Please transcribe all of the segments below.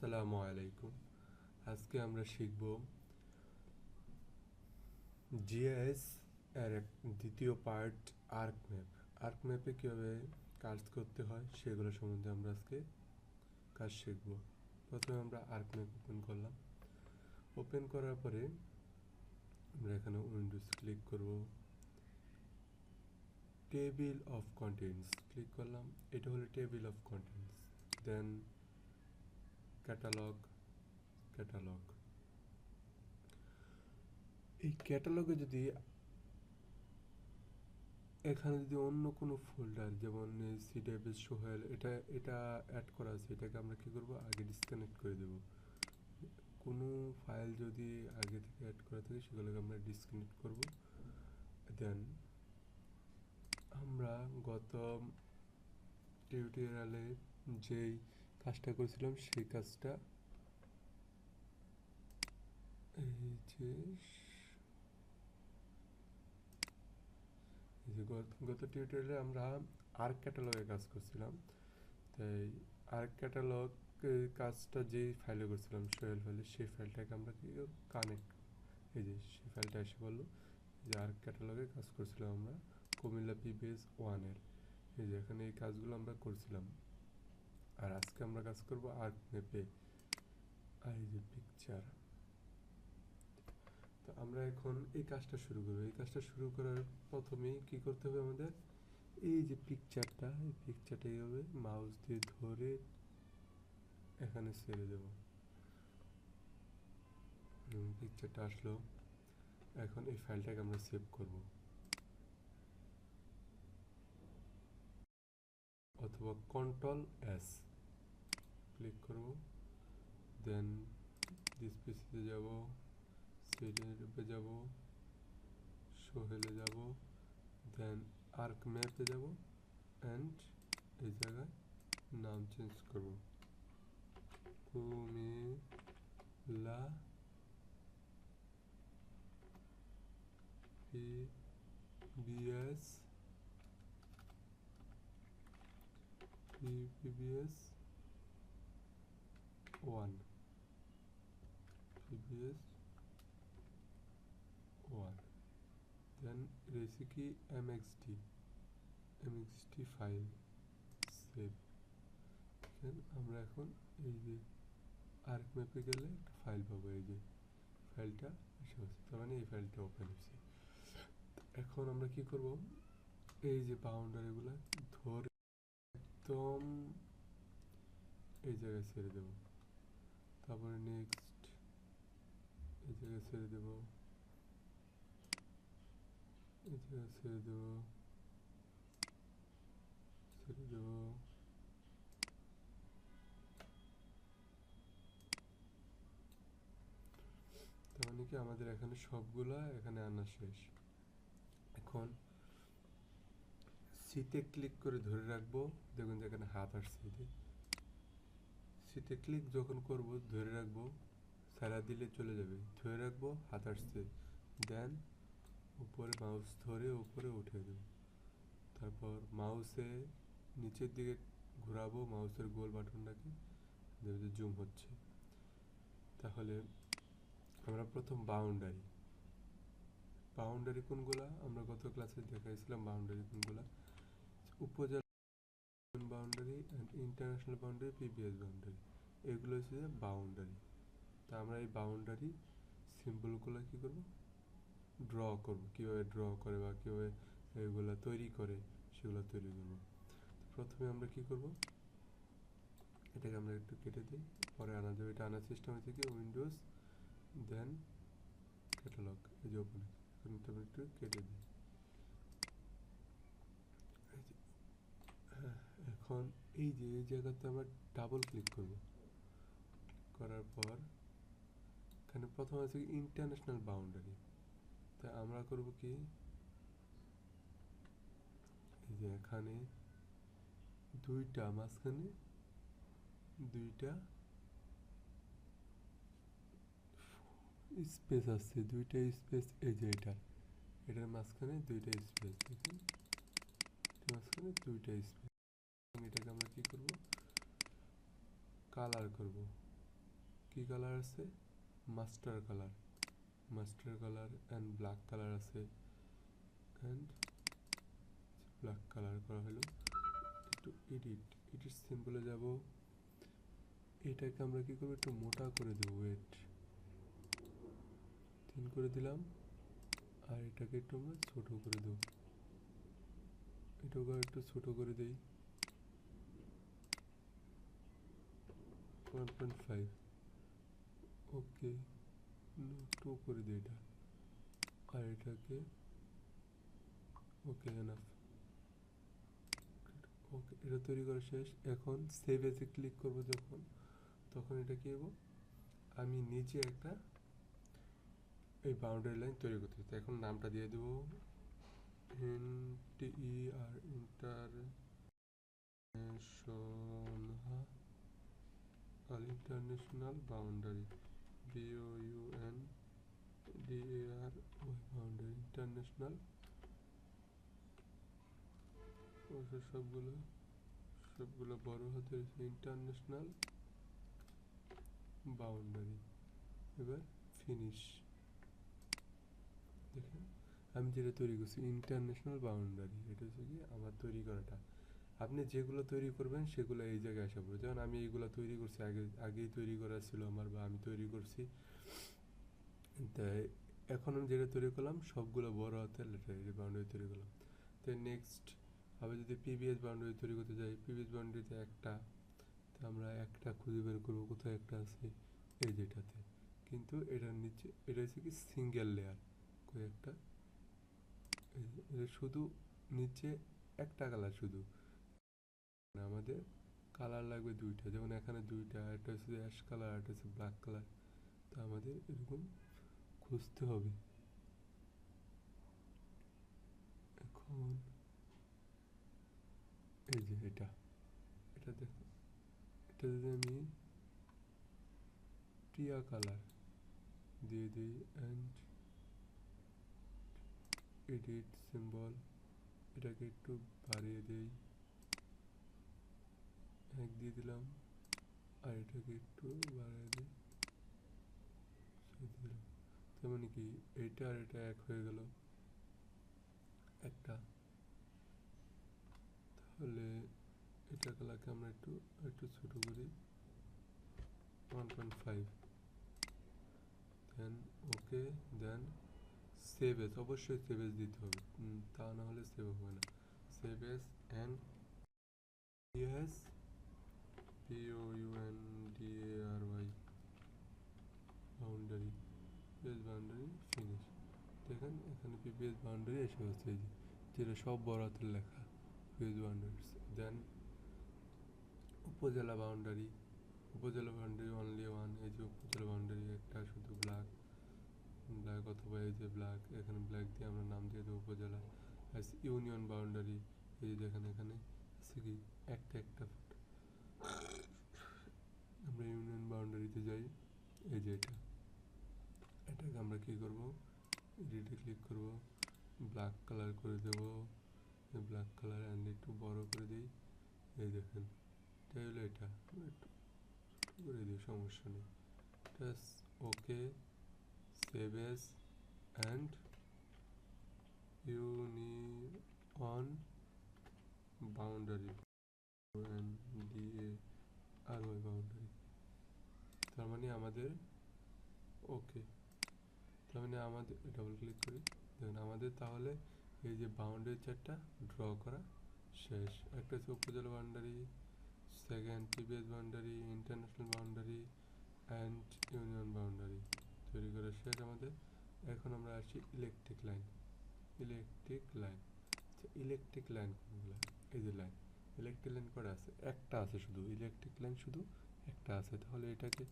আসসালামু আলাইকুম। আজকে আমরা শিখব জিএস এর দ্বিতীয় পার্ট আর্ক ম্যাপ। আর্ক ম্যাপে কীভাবে কাজ করতে হয় সেগুলো সম্বন্ধে আমরা আজকে কাজ শিখব। প্রথমে আমরা আর্ক ম্যাপ ওপেন করলাম। ওপেন করার পরে আমরা এখানে উইন্ডোজ ক্লিক করব, টেবিল অফ কন্টেন্টস ক্লিক করলাম। এটা হলো table of contents. Then catalog. এই ক্যাটালগে যদি এখানে যদি অন্য কোনো ফোল্ডার যেমন সিডেবিস সোহেল এটা অ্যাড করা আছে, এটাকে আমরা কি করব, আগে ডিসকানেক্ট করে দেব। কোনো ফাইল যদি আগে থেকে অ্যাড করা থাকে সেগুলোকে আমরা ডিসকানেক্ট করব। দেন আমরা গত টিউটোরিয়ালে যেই কাজটা করেছিলাম সেই কাজটা এই যে গত টিউটোরিয়ালে আমরা আর্ক ক্যাটালগে কাজ করছিলাম। তাই আর্ক ক্যাটালগ কাজটা যে ফাইলে করছিলাম সোহেল ফাইলে, সেই ফাইলটাকে আমরা কি কানেক্ট, এই যে সেই ফাইলটা এসে বললো যে আর্ক ক্যাটালগে কাজ করছিলাম আমরা কুমিল্লা পিবিএস 1-এর। এই যে এখানে এই কাজগুলো আমরা করছিলাম। আর আজকে আমরা কাজ করব আর্ক ম্যাপে। আর এই যে পিকচার, তো আমরা এখন এই কাজটা শুরু করব। এই কাজটা শুরু করার প্রথমেই কি করতে হবে আমাদের, এই যে পিকচারটা, এই পিকচারটা এইভাবে মাউস দিয়ে ধরে এখানে ছেড়ে দেব। পিকচারটা আসলো। এখন এই ফাইলটাকে আমরা সেভ করব, অথবা Ctrl+S ক্লিক করব। দেন দিস পিসিতে যাব, সিডিতে যাব, সোহেলে যাব, দেন আর্ক ম্যাপে যাব অ্যান্ড এই জায়গায় নাম চেঞ্জ করব, কুমিল্লা পিবিএস 1 দেন রেসিপি mxd ফাইল সেভ। আমরা এখন এই যে আর্ক ম্যাপে গেলে একটা ফাইল পাবো, এই যে ফাইলটা এসে হচ্ছে, তার মানে এই ফাইলটা ওপেন হচ্ছে। এখন আমরা কি করব, এই যে বাউন্ডারিগুলো ধরে একদম এই জায়গায় ছেড়ে দেব। তারপরে নেক্সট এই জায়গায় ছেড়ে দেব, এই জায়গায় ছেড়ে দেব, তার মানে কি আমাদের এখানে সবগুলা এখানে আনা শেষ। এখন সিতে ক্লিক করে ধরে রাখবো, দেখুন যে এখানে হাত আসছে। সিতে ক্লিক যখন করব ধরে রাখবো, সারা দিলে চলে যাবে, ধরে রাখবো হাত আসছে, দেন উপরে মাউস ধরে উপরে উঠে দেব। তারপর মাউসে নিচের দিকে ঘোরাবো, মাউসের গোল বাটনটাকে, দেখবে জুম হচ্ছে। তাহলে আমরা প্রথম বাউন্ডারি কোনগুলা আমরা গত ক্লাসে দেখাইছিলাম। বাউন্ডারি কোনগুলা, উপজেলা boundary and international boundary, PBS boundary, এগুলো হচ্ছে বাউন্ডারি। তা আমরা এই বাউন্ডারি সিম্বলগুলো কি করব, ড্র করব। কীভাবে ড্র করে বা কীভাবে এগুলো তৈরি করে সেগুলো তৈরি করব। প্রথমে আমরা কি করব, এটাকে আমরা একটু কেটে দিই, পরে আনা যাবে। এটা আনার সিস্টেম হচ্ছে কি উইন্ডোজ দেন ক্যাটালগ, এই যে ওপেন। এখন এটা একটু কেটে দিই। এখন এই যে এই জায়গাতে আমরা ডাবল ক্লিক করব। করার পর এখানে প্রথম আছে ইন্টারন্যাশনাল বাউন্ডারি। তা আমরা করব কি, এই যে এখানে দুইটা মাঝখানে দুইটা স্পেস আছে, দুইটা স্পেস, এই যে এটার মাঝখানে দুইটা স্পেস, দেখুন মাঝখানে দুইটা স্পেস। এটাকে আমরা কি করব, কালার করব। কি কালার আছে, master colour and black colour আছে, অ্যান্ড ব্ল্যাক কালার করা হলো। একটু এডিট সিম্বলে যাব, এটাকে আমরা কি করবো, একটু মোটা করে দেবো, ওয়েট 3 করে দিলাম, আর এটাকে একটু আমরা ছোট করে দেবো, এটাকে একটু ছোট করে দেই 1.5, ওকে 2 করে দিই এটা, আর এটাকে ওকে এনাফ। ওকে, এটা তৈরি করা শেষ। এখন সেভ এসে ক্লিক করব যখন, তখন এটা কি হবো, আমি নিচে একটা এই বাউন্ডারি লাইন তৈরি করতে চাই। এখন নামটা দিয়ে দেবো ইন্টারন্যাশনাল বাউন্ডারি, বাউন্ডারি ইন্টারন্যাশনাল, সবগুলো বড় হাতে ইন্টারন্যাশনাল বাউন্ডারি। এবার ফিনিশ। দেখেন আমি যেটা তৈরি করছি ইন্টারন্যাশনাল বাউন্ডারি, এটা হচ্ছে কি আমার তৈরি করাটা। আপনি যেগুলো তৈরি করবেন সেগুলো এই জায়গায় আসা পড়বে। যেমন আমি এইগুলো তৈরি করছি, আগেই তৈরি করা ছিল আমার, বা আমি তৈরি করছি, তাই এখন আমি যেটা তৈরি করলাম সবগুলো বড় হাতের লেটার বাউন্ডারি তৈরি করলাম। তাই নেক্সট আবার যদি পিবিএস বাউন্ডারি তৈরি করতে যাই, পিবিএস বাউন্ডারিতে একটা, তো আমরা একটা খুঁজে বের করবো কোথায় একটা আছে, এই যেটাতে, কিন্তু এটার নিচে এটা হচ্ছে কি সিঙ্গেল লেয়ার, কয়েকটা, এটা শুধু নিচে একটা কালার শুধু, আমাদের কালার লাগবে দুইটা, যেমন এখানে দুইটা, একটা হচ্ছে অ্যাশ কালার, একটা হচ্ছে ব্ল্যাক কালার, তো আমাদের এরকম খুঁজতে হবে। এখন এই যে এটা দেখো, এটা যদি আমি টিয়া কালার দিয়ে দিই অ্যান্ড এডিট সিম্বল, এটাকে একটু বাড়িয়ে দিই, এক দিয়ে দিলাম, আর এটাকে একটু বাড়িয়ে দিই, দিলাম, তার মানে কি এইটা আর এটা এক হয়ে গেল একটা। তাহলে এটা কালারকে আমরা একটু একটু ছোট করি 1.5, দেন ওকে, দেন সেভ এস, অবশ্যই সেভ এস দিতে হবে, তা না হলে সেভ হবে না। Save S and PS POUNDARY boundary, PS boundary finish. দেখেন এখানে পিপিএস বাউন্ডারি এসে হচ্ছে, এই যেটা সব বড় হাতের লেখা পিএস বাউন্ডারি। দেন উপজেলা বাউন্ডারি অনলি ওয়ান, এই যে উপজেলা বাউন্ডারি একটা শুধু ব্ল্যাক অথবা এই যে ব্ল্যাক, এখানে ব্ল্যাক দিয়ে আমরা নাম দিয়ে দেবো উপজেলা। আর ইউনিয়ন বাউন্ডারি, এই যে দেখেন এখানে আছে কি একটা একটা, আমরা ইউনিয়ন বাউন্ডারিতে যাই, এই যে এটাকে আমরা কি করব, এডিটে ক্লিক করব, ব্ল্যাক কালার করে দেব, ব্ল্যাক কালার অ্যান্ড একটু বড় করে দিই, এই দেখেন এটা হলো, এটা একটু করে দিই, সমস্যা নেই, just okay, save S and union boundary, boundary, তার মানে আমাদের ওকে, তার মানে আমাদের ডাবল ক্লিক করি, দেখুন আমাদের তাহলে এই যে বাউন্ডারি চারটা ড্র করা শেষ। একটা হচ্ছে উপজেলা boundary, second PBS boundary, international boundary and union boundary তৈরি করা শেষ আমাদের। এখন আমরা আসি ইলেকট্রিক লাইন। ইলেকট্রিক লাইন কোনগুলো, এই যে লাইন, ইলেকট্রিক লাইন কটা আছে, একটা আছে শুধু, ইলেকট্রিক লাইন শুধু একটা আছে। তাহলে এটাকে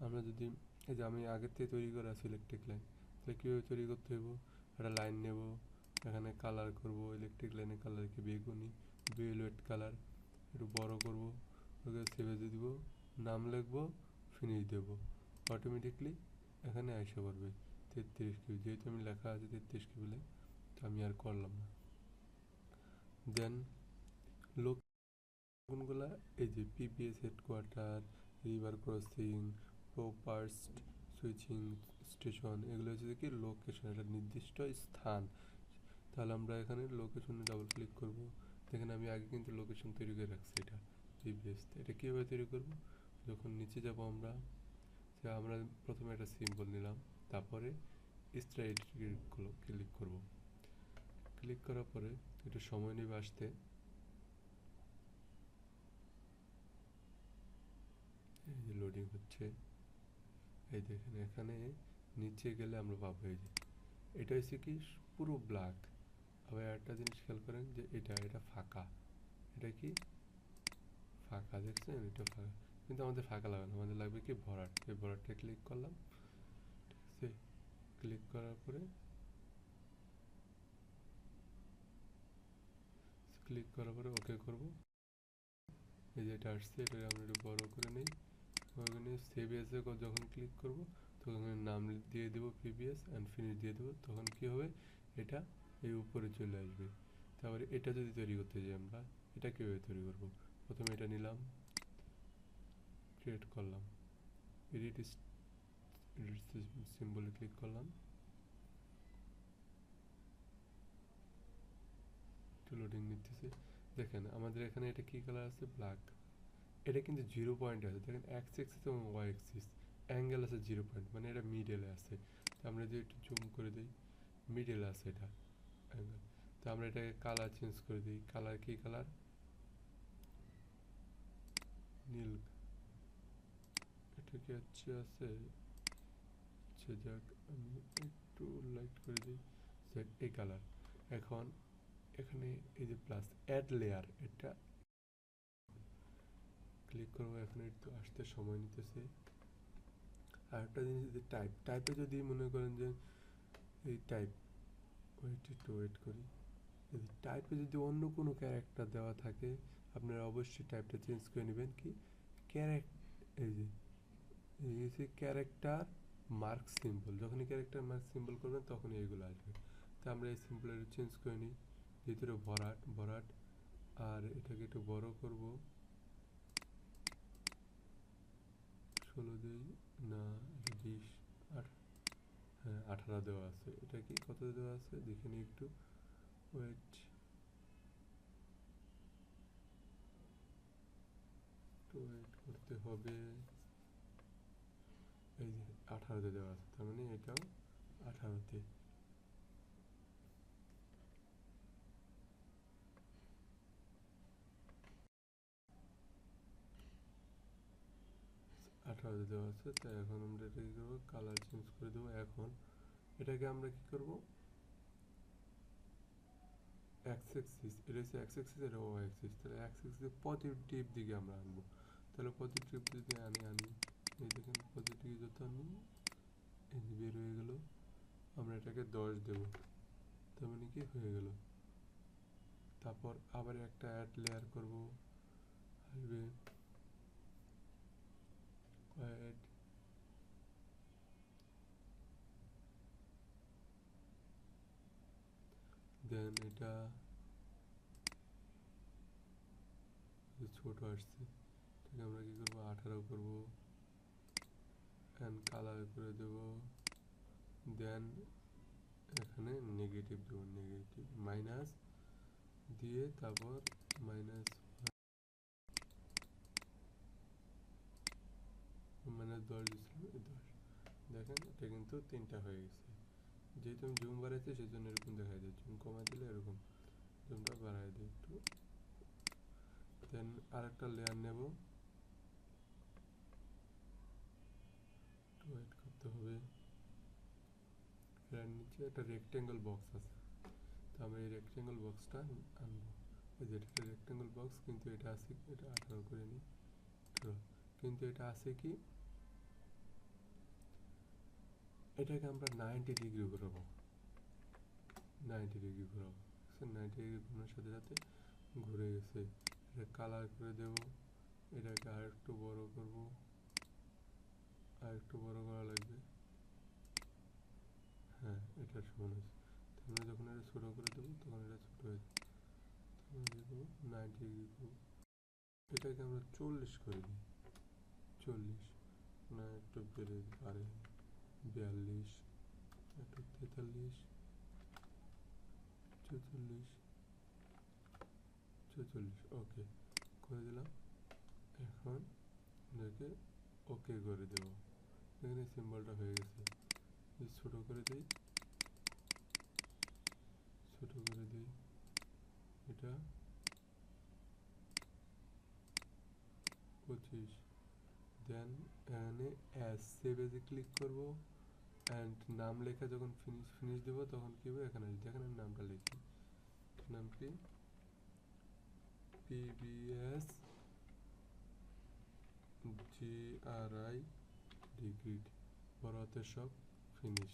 আমরা যদি, এই যে আমি আগের থেকে তৈরি করা আছে ইলেকট্রিক লাইন, তাহলে কীভাবে তৈরি করতে হইব, একটা লাইন নেব, এখানে কালার করব, ইলেকট্রিক লাইনের কালার কি বেগুনি, ভিওলেট কালার, একটু বড় করব, ওকে সেভে দিয়ে দিব, নাম লিখবো, ফিনিশ দেব, অটোমেটিকলি এখানে আসা পড়বে 33 কিউ, যেহেতু আমি লেখা আছে 33 কিউ বলে, তো আমি আর করলাম না। দেন লোকগুলা, এই যে পিপিএস হেডকোয়ার্টার, রিভার ক্রসিং, প্রপার্স সুইচিং স্টেশন, এগুলো হচ্ছে কি লোকেশন, একটা নির্দিষ্ট স্থান। তাহলে আমরা এখানে লোকেশনে ডাবল ক্লিক করব। দেখেন আমি আগে কিন্তু লোকেশন তৈরি করে রাখছি, এটা প্রিভিয়াসতে। এটা কীভাবে তৈরি করব, যখন নিচে যাব আমরা, যে আমরা প্রথমে একটা সিম্বল নিলাম, তারপরে স্ট্রাইট ক্লিক করব। ক্লিক করার পরে একটু সময় নেবে আসতে। এই যে লোডিং হচ্ছে, এই দেখেন এখানে নিচে গেলে আমরা পাবো এই যে এটা হচ্ছে কি পুরো ব্ল্যাক। আবার একটা জিনিস খেয়াল করেন যে এটা ফাঁকা, এটা কি ফাঁকা, দেখছেন এটা ফাঁকা, কিন্তু আমাদের ফাঁকা লাগবে না, আমাদের লাগবে কি ভরাট। এই ভরাটটা ক্লিক করলাম, ঠিক আছে। ক্লিক করার পরে ওকে করব। এই যে এটা আসছে, এটা আমরা একটু বড় করে নিই। ওখানে সেভ এসে যখন ক্লিক করব তখন নাম দিয়ে দেবো প্রিভিয়াস অ্যান্ড ফিনিশ দিয়ে দেবো, তখন কি হবে এটা এই উপরে চলে আসবে। তারপরে এটা যদি তৈরি করতে যাই আমরা, এটা কীভাবে তৈরি করব, প্রথমে এটা নিলাম, ক্রিয়েট করলাম, এডিট সিম্বলে ক্লিক করলাম, একটু লোডিং নিতেছে। দেখেন আমাদের এখানে এটা কি কালার আছে, ব্ল্যাক। এটা কিন্তু 0 পয়েন্ট আছে, দেখেন এক্স এক্সিস এবং ওয়াই এক্সিস অ্যাঙ্গেল আছে 0 পয়েন্ট, মানে এটা মিডলে আছে। তো আমরা যদি একটু জুম করে দিই, মিডলে আছে এটা অ্যাঙ্গেল। তো আমরা এটাকে কালার চেঞ্জ করে দিই, কালার কি কালার, নীল। এটা কি আছে, আচ্ছা যাক আমি একটু লাইট করে দিই, এই কালার। এখন এখানে এই যে প্লাস অ্যাড লেয়ার, এটা ক্লিক করবো। এখন একটু আসতে সময় নিতেছে। আর একটা জিনিস, যে টাইপে যদি মনে করেন যে এই টাইপ, একটু ওয়েট করি, টাইপে যদি অন্য কোনো ক্যারেক্টার দেওয়া থাকে আপনারা অবশ্যই টাইপটা চেঞ্জ করে নেবেন। কি এই যে ক্যারেক্টার মার্ক সিম্বল, যখনই ক্যারেক্টার মার্ক সিম্বল করবেন তখনই এইগুলো আসবে। তো আমরা এই সিম্বলটা চেঞ্জ করে নিই, ভিতরে ভরাট। আর এটাকে একটু বড় করব, 16 দিই না, 20, হ্যাঁ 18 দেওয়া আছে। এটা কি কত দেওয়া আছে দেখে নিই একটু, ওয়েট, করতে হবে। এই যে 18তে দেওয়া আছে, তার মানে এটাও 18তে। 18তে দেওয়া আছে। তাই এখন আমরা এটা কি করবো, কালার চেঞ্জ করে দেবো। এখন এটাকে আমরা কি করব, এক্স এক্সিস, এটা হচ্ছে এক্স এক্সিস, এটা ওয়াই এক্সিস। তাহলে এক্স এক্সিস পজিটিভ দিকে আমরা আনবো। তাহলে পজিটিভ দিকে আনি, এই দেখেন পজিটিভ যত আনি, এই যে বের হয়ে গেল। আমরা এটাকে 10 দেব, তার মানে কি হয়ে গেল। তারপর আবার একটা অ্যাড লেয়ার করব, আসবে অ্যাড, দেন এটা ছোট আসছে, ঠিক আমরা কি করবো 18 করব, অ্যান্ড কালার করে দেব। দেন এখানে নেগেটিভ দেবো, নেগেটিভ মাইনাস দিয়ে তারপর মাইনাস 10 দিচ্ছিলাম, 10। দেখেন এটা কিন্তু 3টা হয়ে গেছে। যেহেতু আমি জুম বাড়াইছি সেই জন্য এরকম দেখা যায়, জুম কমাই দিলে এরকম, জুমটা বাড়াই দিই একটু। দেন আরেকটা লেয়ার নেব, ওয়েট করতে হবে। এর নিচে একটা রেক্টেঙ্গল বক্স আছে, তো আমরা এই রেক্টেঙ্গল বক্সটা আনবো। এই যে এটা রেক্টেঙ্গল বক্স, কিন্তু এটা আছে কি, এটা 18 করে নিই, কিন্তু এটা আছে কি, এটাকে আমরা 90 ডিগ্রি ঘোরাবো, 90 ডিগ্রি ঘোরাবো। 90 ডিগ্রি ঘোরানোর সাথে সাথে ঘুরে গেছে। এটা কালার করে দেব, এটাকে আর একটু বড় করব, আর একটু বড় করা লাগবে। হ্যাঁ এটা সমান হয়েছে। আমরা যখন এটা ছোটো করে দেবো তখন এটা ছোটো হয়ে যাবে। তখন দেবো 90 ডিগ্রি করব, এটাকে আমরা 40 করে দিই, 40 না একটু পারে 42, এটা 43, 44, 44। ওকে করে দিলাম। এখন এটাকে ওকে করে দেব। এখানে সিম্বলটা হয়ে গেছে। ছোট করে দিই, ছোট করে দিই, এটা 25। দেন এখানে অ্যাজ সেভ এজে ক্লিক করব অ্যান্ড নাম লেখা যখন ফিনিশ দেবো তখন কি হবে, এখানে দেখেন আমি নামটা লিখি, নাম কি পিবিএস GRID গ্রিড, বড় হাতের সব ফিনিশ।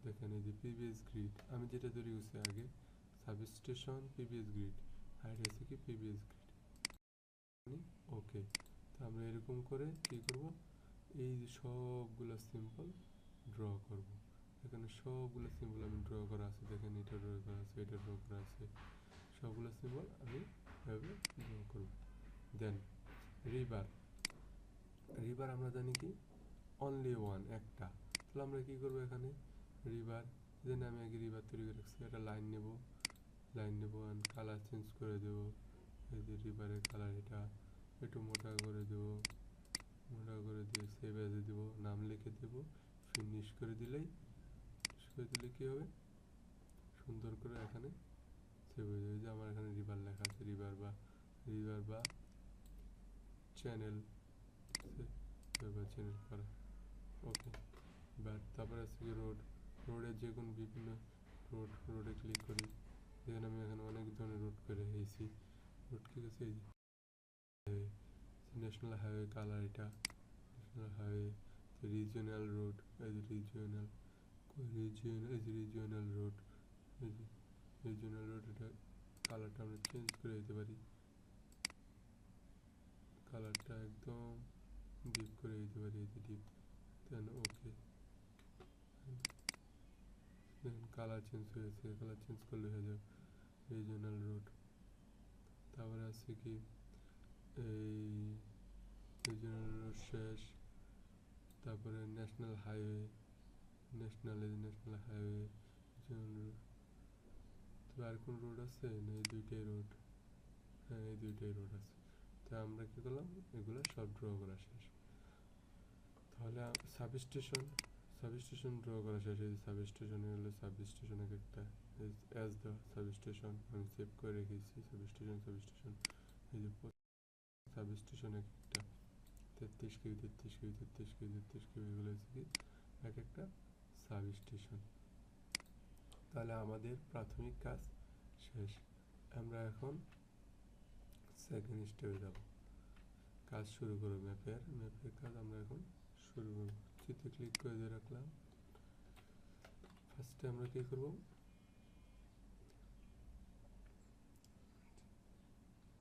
দেখেন এই যে পিবিএস গ্রিড আমি যেটা তৈরি করছি আগে, সাবস্টেশন পিবিএস গ্রিড, হাইড আছে কি পিবিএস গ্রিড। ওকে, তো আমরা এরকম করে কি করব, এই যে সবগুলো সিম্বল ড্র করব। এখানে সবগুলো সিম্বল আমি ড্র করা আছে, দেখেন এটা ড্র করা আছে, এটা ড্র করা আছে, সবগুলো সিম্বল আমি এভাবে ড্র করব। দেন রিভার, রিভার আমরা জানি কি অনলি ওয়ান, একটা। তাহলে আমরা কি করব, এখানে রিভার, দেন আমি আগে রিভার তৈরি করে রাখছি, একটা লাইন নেব, লাইন নেব অ্যান্ড কালার চেঞ্জ করে দেব। এই যে রিভারের কালার এটা একটু মোটা করে দেব, মোটা করে দিয়ে সেভ এজে দেব, নাম লিখে দেব, ফিনিশ করে দিলেই, করে দিলে কী হবে, সুন্দর করে এখানে সেভ হয়ে যাবে। যে আমার এখানে রিভার লেখা আছে, রিভার বা চ্যানেল, চ্যানেল করা। ওকে, তারপরে আছে কি রোড, রোডের যে কোনো বিভিন্ন রোডে ক্লিক করি, দেখেন আমি এখানে অনেক ধরনের রোড করে রেখেছি। রোড কি আছে, এই ন্যাশনাল হাইওয়ে কালার, এটা ন্যাশনাল হাইওয়ে, রিজিওনাল রোড, এই যে রিজিওনাল রোড, এই যে রিজিওনাল রোড, এটা কালারটা আমরা চেঞ্জ করে দিতে পারি, কালারটা একদম ডিপ করে দিতে পারি, এই যে ডিপ। দেন ওকে, দেখেন কালার চেঞ্জ হয়েছে, কালার চেঞ্জ করলে হয়ে যাবে রিজিওনাল রোড। তারপরে আছে কি এই রিজিওনাল রোড শেষ, তারপরে national highway, national highway, regional road. তবে আর কোন রোড আছে না, এই দুইটাই রোড, হ্যাঁ এই দুইটাই রোড আছে। তা আমরা কি করলাম, এগুলো সব ড্র করা শেষ। তাহলে সাবস্টেশন ড্র করা শেষ। এই সাবস্টেশনে হলো সাবস্টেশন এক একটা অ্যাজ দ্য সাবস্টেশন আমি সেভ করে রেখেছি, সাবস্টেশন এই যে সাবস্টেশন এক একটা 33 কেভি 33 কেভি 33 কেভি 33 কেভি, এগুলো হচ্ছে কি এক একটা সাবস্টেশন। তাহলে আমাদের প্রাথমিক কাজ শেষ। আমরা এখন সেকেন্ড স্টেপে যাব, কাজ শুরু করব। ম্যাপের কাজ আমরা এখন শুরু করব। চিত্রে ক্লিক করে দিয়ে রাখলাম। ফার্স্টে আমরা কী করব,